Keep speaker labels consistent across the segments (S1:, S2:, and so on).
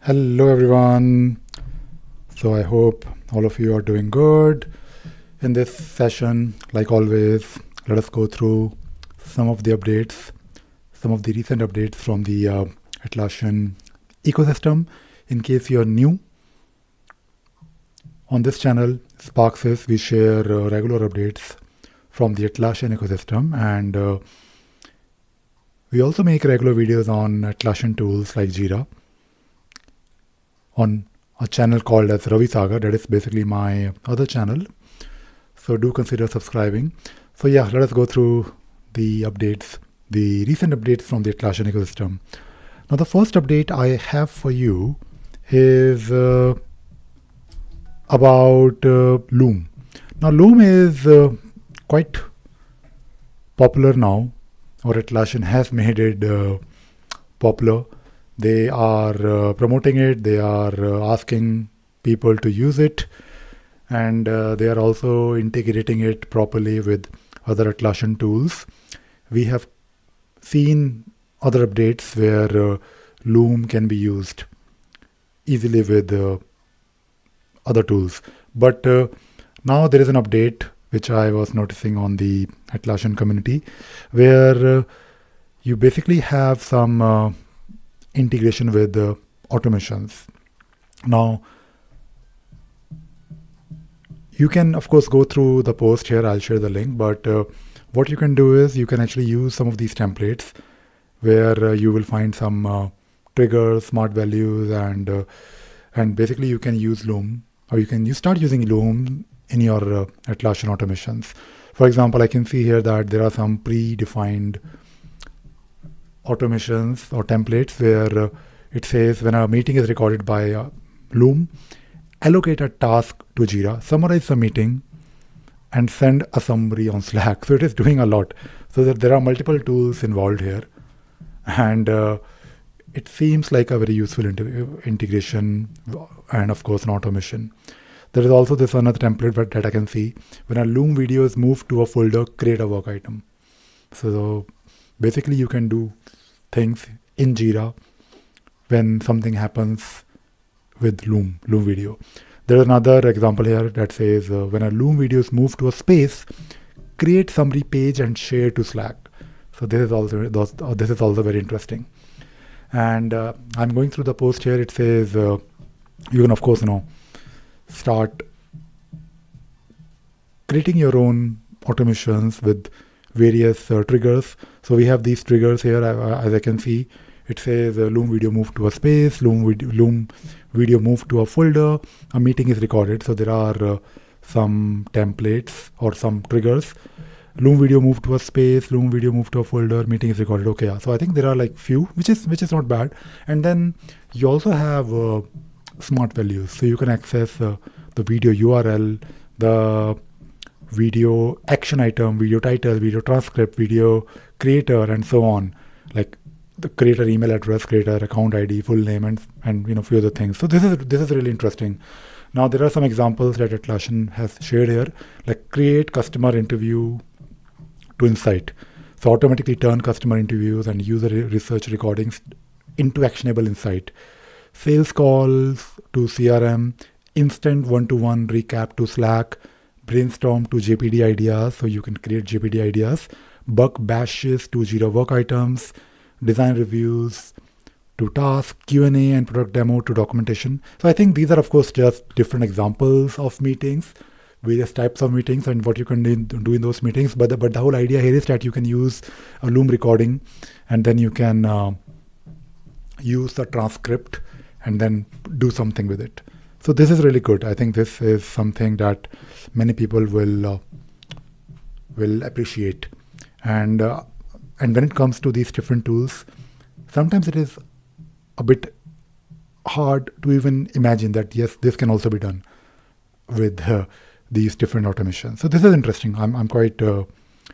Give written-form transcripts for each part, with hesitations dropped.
S1: Hello everyone. So I hope all of you are doing good. In this session, like always, let us go through some of the updates, some of the recent updates from the Atlassian ecosystem. In case you are new on this channel, Sparxsys, we share regular updates from the Atlassian ecosystem, and we also make regular videos on Atlassian tools like Jira on a channel called as Ravi Sagar. That is basically my other channel. So do consider subscribing. So yeah, let us go through the updates, the recent updates from the Atlassian ecosystem. Now the first update I have for you is about Loom. Now Loom is quite popular now, or Atlassian has made it popular. They are promoting it, they are asking people to use it, and they are also integrating it properly with other Atlassian tools. We have seen other updates where Loom can be used easily with other tools. But now there is an update which I was noticing on the Atlassian community where you basically have some integration with automations. Now, you can of course go through the post here, I'll share the link, but what you can do is you can actually use some of these templates where you will find some triggers, smart values, and basically you can use Loom, or you start using Loom in your Atlassian automations. For example, I can see here that there are some predefined automations or templates where it says when a meeting is recorded by Loom, allocate a task to Jira, summarize the meeting, and send a summary on Slack. So it is doing a lot. So that there are multiple tools involved here, and it seems like a very useful integration, and of course an automation. There is also this another template that I can see. When a Loom video is moved to a folder, create a work item. So basically you can do things in Jira when something happens with Loom video. There is another example here that says when a Loom video is moved to a space, create summary page and share to Slack. So this is also very interesting. And I'm going through the post here. It says you can of course start creating your own automations with various triggers. So we have these triggers here, as I can see. It says Loom video moved to a space, Loom video moved to a folder, a meeting is recorded. So there are some templates or some triggers. Loom video moved to a space, Loom video moved to a folder, meeting is recorded. Okay, yeah. So I think there are like few, which is not bad. And then you also have smart values. So you can access the video URL, the video action item, video title, video transcript, video creator, and so on, like the creator email address, creator account ID, full name, and few other things. So this is really interesting. Now there are some examples that Atlassian has shared here, like create customer interview to insight. So automatically turn customer interviews and user research recordings into actionable insight. Sales calls to CRM, instant one-to-one recap to Slack, brainstorm to JPD ideas, so you can create JPD ideas, bug bashes to Jira work items, design reviews to task, Q&A and product demo to documentation. So I think these are of course just different examples of meetings, various types of meetings and what you can do in those meetings. But the whole idea here is that you can use a Loom recording and then you can use the transcript and then do something with it. So this is really good. I think this is something that many people will appreciate. And when it comes to these different tools, sometimes it is a bit hard to even imagine that yes, this can also be done with these different automations. So this is interesting. I'm quite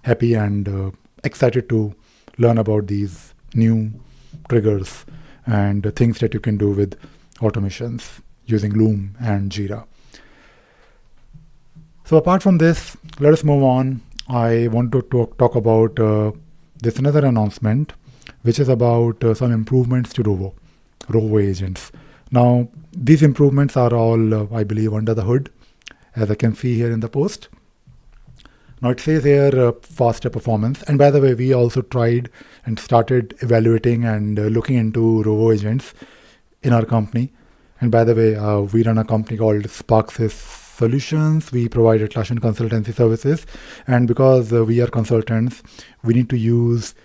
S1: happy and excited to learn about these new triggers and things that you can do with automations using Loom and Jira. So apart from this, let us move on. I want to talk about this another announcement, which is about some improvements to Rovo agents. Now, these improvements are all, I believe, under the hood, as I can see here in the post. Now it says here faster performance. And by the way, we also tried and started evaluating and looking into Rovo agents in our company. And by the way, we run a company called Sparxsys Solutions. We provide Atlassian consultancy services. And because we are consultants, we need to use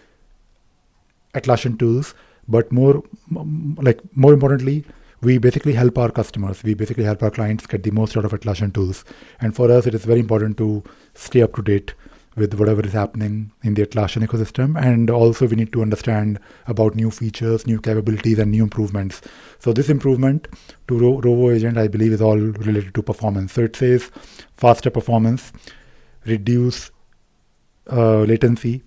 S1: Atlassian tools. But more importantly, we basically help our customers. We basically help our clients get the most out of Atlassian tools. And for us, it is very important to stay up to date with whatever is happening in the Atlassian ecosystem. And also we need to understand about new features, new capabilities, and new improvements. So this improvement to Rovo agent, I believe, is all related to performance. So it says faster performance, reduce latency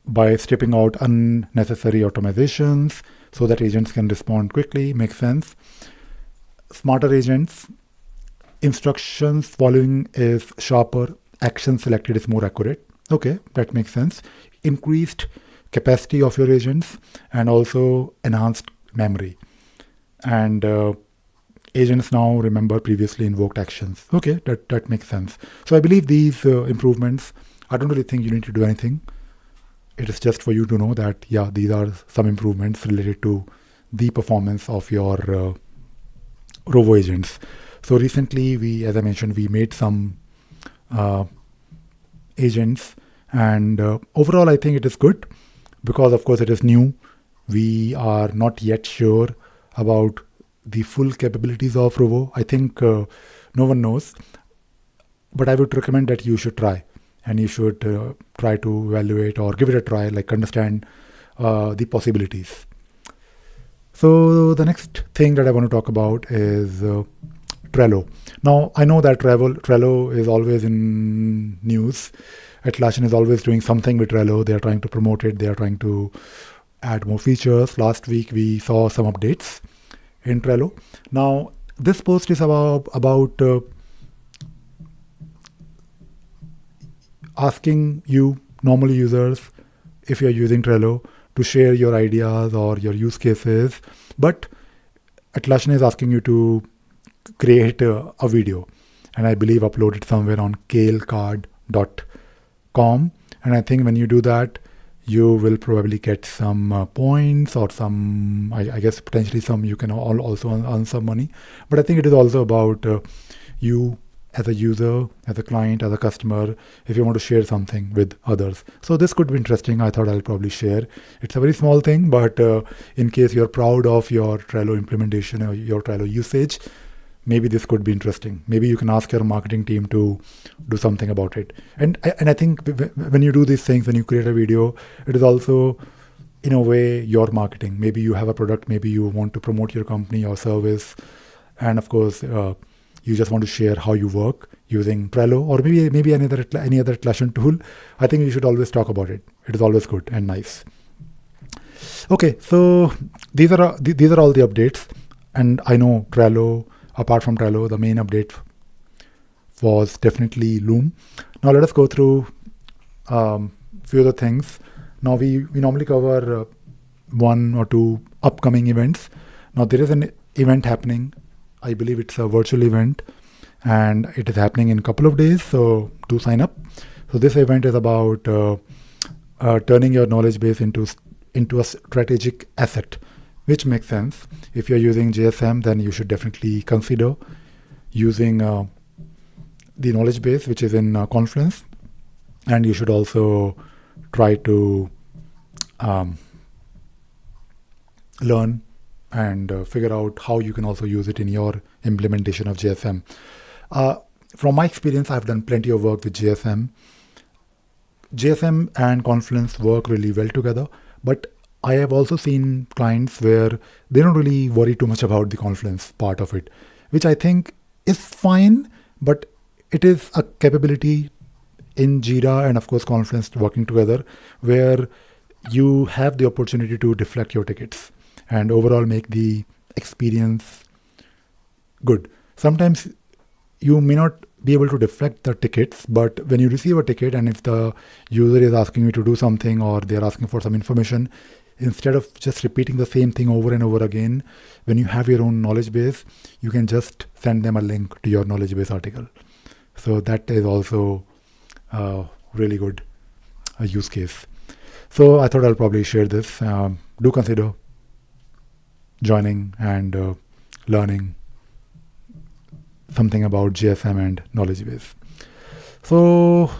S1: by stripping out unnecessary automatizations, so that agents can respond quickly. Makes sense. Smarter agents, instructions following is sharper, action selected is more accurate. Okay, that makes sense. Increased capacity of your agents and also enhanced memory. And agents now remember previously invoked actions. Okay, that makes sense. So I believe these improvements, I don't really think you need to do anything. It is just for you to know that, yeah, these are some improvements related to the performance of your Rovo agents. So recently, as I mentioned, we made some agents, and overall, I think it is good because, of course, it is new. We are not yet sure about the full capabilities of Rovo. I think no one knows, but I would recommend that you should try. And you should try to evaluate or give it a try, understand the possibilities. So the next thing that I want to talk about is Trello. Now, I know that Trello is always in news. Atlassian is always doing something with Trello. They are trying to promote it. They are trying to add more features. Last week, we saw some updates in Trello. Now, this post is about asking you, normal users, if you're using Trello, to share your ideas or your use cases. But Atlassian is asking you to create a video. And I believe upload it somewhere on kalecard.com. And I think when you do that, you will probably get some points or some, I guess potentially some, you can also earn some money. But I think it is also about you as a user, as a client, as a customer, if you want to share something with others. So this could be interesting. I thought I'll probably share. It's a very small thing, but in case you're proud of your Trello implementation or your Trello usage, maybe this could be interesting. Maybe you can ask your marketing team to do something about it. And I think when you do these things, when you create a video, it is also, in a way, your marketing. Maybe you have a product, maybe you want to promote your company or service. And of course, you just want to share how you work using Trello or maybe any other Atlassian tool. I think you should always talk about it. It is always good and nice. Okay, so these are all the updates. And I know Trello, apart from Trello, the main update was definitely Loom. Now let us go through few other things. Now we normally cover one or two upcoming events. Now there is an event happening. I believe it's a virtual event and it is happening in a couple of days. So do sign up. So this event is about turning your knowledge base into a strategic asset, which makes sense. If you're using JSM, then you should definitely consider using the knowledge base, which is in Confluence. And you should also try to learn and figure out how you can also use it in your implementation of JSM. From my experience, I've done plenty of work with JSM. JSM and Confluence work really well together, but I have also seen clients where they don't really worry too much about the Confluence part of it, which I think is fine, but it is a capability in Jira and of course Confluence working together where you have the opportunity to deflect your tickets and overall make the experience good. Sometimes you may not be able to deflect the tickets, but when you receive a ticket and if the user is asking you to do something or they're asking for some information, instead of just repeating the same thing over and over again, when you have your own knowledge base, you can just send them a link to your knowledge base article. So that is also a really good use case. So I thought I'll probably share this. Do consider joining and learning something about JSM and knowledge base. So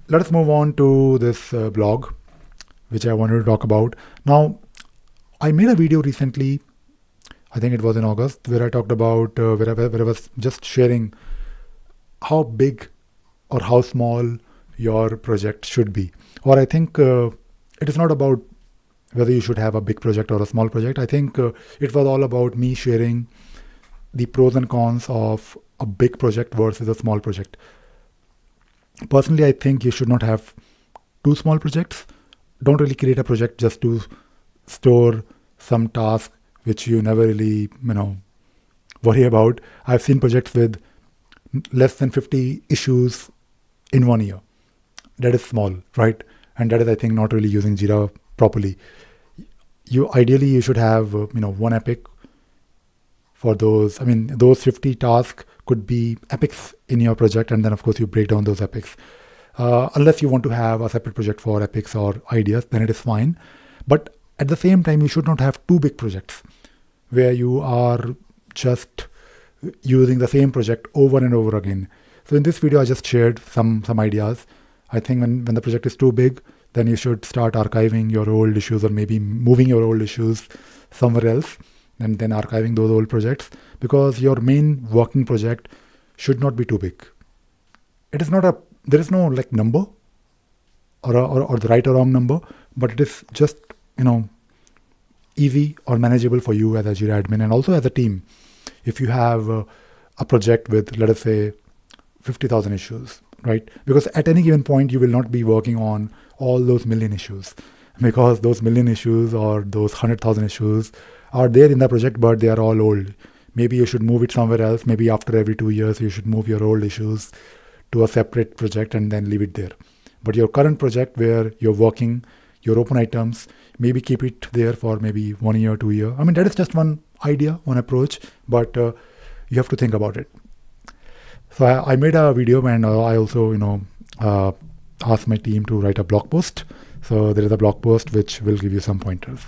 S1: let us move on to this blog, which I wanted to talk about. Now, I made a video recently, I think it was in August, where I talked about, where I was just sharing how big or how small your project should be. Or I think it is not about whether you should have a big project or a small project. I think it was all about me sharing the pros and cons of a big project versus a small project. Personally, I think you should not have two small projects. Don't really create a project just to store some task which you never really, worry about. I've seen projects with less than 50 issues in 1 year. That is small, right? And that is, I think, not really using Jira properly. Ideally you should have, one epic for those. Those 50 tasks could be epics in your project, and then of course you break down those epics. Unless you want to have a separate project for epics or ideas, then it is fine. But at the same time, you should not have two big projects where you are just using the same project over and over again. So in this video, I just shared some ideas. I think when the project is too big, then you should start archiving your old issues, or maybe moving your old issues somewhere else, and then archiving those old projects, because your main working project should not be too big. It is not there is no number or the right or wrong number, but it is just, easy or manageable for you as a Jira admin and also as a team. If you have a project with, let us say, 50,000 issues, right? Because at any given point, you will not be working on all those million issues, because those million issues or those 100,000 issues are there in the project, but they are all old. Maybe you should move it somewhere else. Maybe after every 2 years, you should move your old issues to a separate project and then leave it there. But your current project where you're working, your open items, maybe keep it there for maybe 1 year, 2 years. That is just one idea, one approach, but you have to think about it. So I made a video, and I also, asked my team to write a blog post. So there is a blog post which will give you some pointers.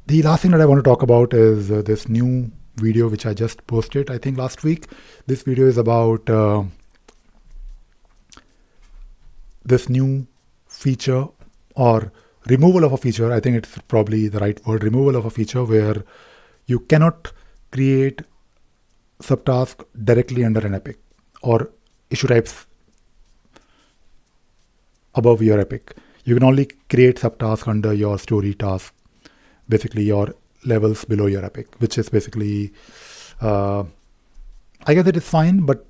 S1: The last thing that I want to talk about is this new video which I just posted, I think last week. This video is about this new feature, or removal of a feature. I think it's probably the right word, removal of a feature, where you cannot create subtask directly under an epic or issue types above your epic. You can only create subtask under your story task, basically your levels below your epic, which is basically, I guess it is fine, but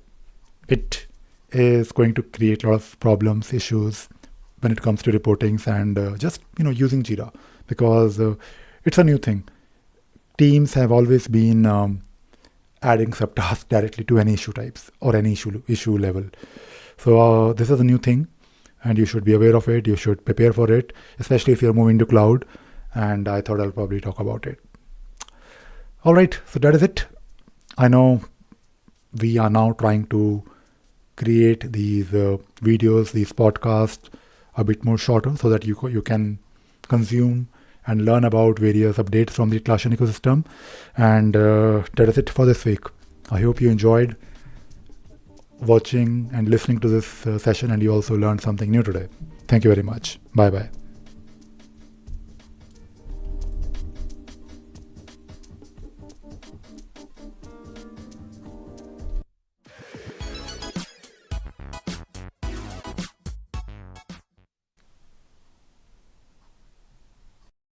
S1: it is going to create a lot of problems, issues when it comes to reportings and just, using Jira, because it's a new thing. Teams have always been adding subtasks directly to any issue types or any issue level. So this is a new thing, and you should be aware of it. You should prepare for it, especially if you're moving to cloud. And I thought I'll probably talk about it. All right, so that is it. I know we are now trying to create these videos, these podcasts a bit more shorter, so that you can consume and learn about various updates from the Atlassian ecosystem. And that is it for this week. I hope you enjoyed watching and listening to this session, and you also learned something new today. Thank you very much. Bye-bye.